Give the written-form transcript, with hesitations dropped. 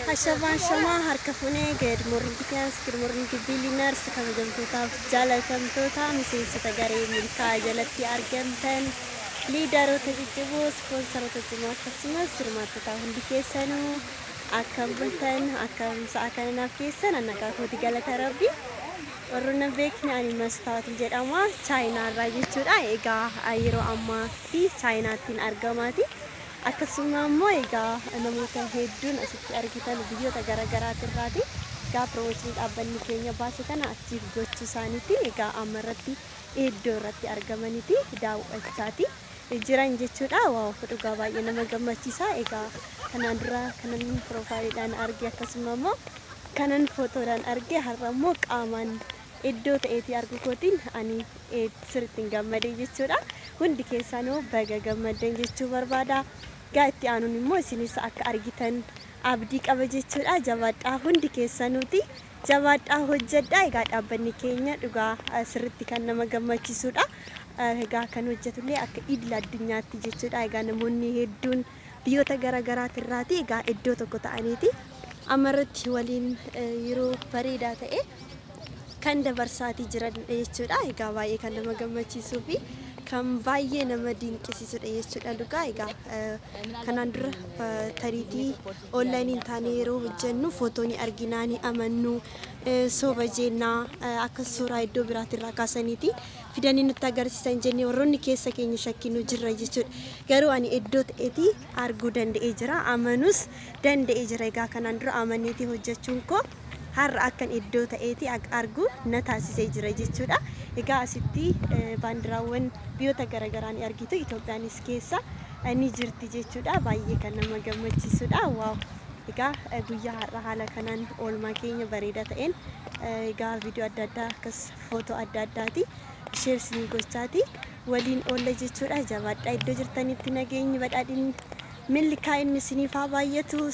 Hashaban shama harkafune ged mornitians kir morniti billionaires kabajamtoota jaalatamtoota miseensota garee milkaa jalatti argamtan liidaroota jajjaboo sponsorota cimoo akkasumas hirmaattota hundi keessanuu akkam bultan akkam sa'a kananaaf keessan annaqaa kooti galata rabbi warroonni beekni ani mastaawati jedhama chaayinaa irraa jechuudha egaa yeroo ammaatti chaayinaattiin argamaati akkasuma immoo egaa namoota hedduun asitti argitan biyyoota garagaraati irraati egaa piroomooshinii dhaabbanni keenya baase kana achiif gochuu isaaniitiin egaa ammarratti iddoo irratti argamaniiti daawwachaati jiran jechuudha waaw dhugaa baay'ee nama gammachiisa egaa kanaan dura kanan piroofaayiliidhaan arge akkasuma immoo kanan footoodhaan arge har'a immoo qaamaan iddoo ta'eeti argu kootiin ani sirriitti gammadee jechuudha hundi keessanuu baga gammaddan jechuu barbaada gaa itti aanuun immoo isinis akka argitan abdii qaba jechuudha jabaadhaa hundi keessanuuti jabaadhaa hojjedhaa egaa dhaabbanni keenya dhugaa sirriitti kan nama gammachiisudha egaa kan hojjetullee akka idil addunyaatti jechuudha egaa namoonni hedduun biyyoota garagaraati irraati egaa iddoo tokko ta'aniiti amarratti waliin yeroo bareedaa ta'e kan dabarsaati jiran jechuudha egaa baay'ee kan nama gammachiisuu fi kan baay'ee nama dinqisiisudha jechuudha dhugaa egaa kanaan dura tariitii onlaayiniin taane yeroo hojjennu footooni arginaani amannu sooba jennaa akka suuraa iddoo biraatirraa kaasaniiti fidanii nutti agarsiisan jennee warroonni keessa keenya shakkinu jirra jechuudha garuu ani iddoo ta'eeti arguu danda'ee jira amanus danda'ee jira egaa kanaan dura amaneeti hojjechuun koo har'a akkan iddoo ta'eeti argu na taasisee jira jechuudha egaa asitti baandiraawwan biyyoota garagaraa ni argitu Itoophiyaanis keessa ni jirti jechuudha baay'ee kan nama gammachiisudha waaw egaa guyyaa har'a haala kanaan oolmaa keenya bareeda ta'een egaa viidiyoo adda addaa akkas footoo adda addaati sheersii gochaati waliin oolla jechuudha jabaadhaa iddoo jirtanitti nageenyi badhaadhinni milkaa'inni isiniif haa baay'atu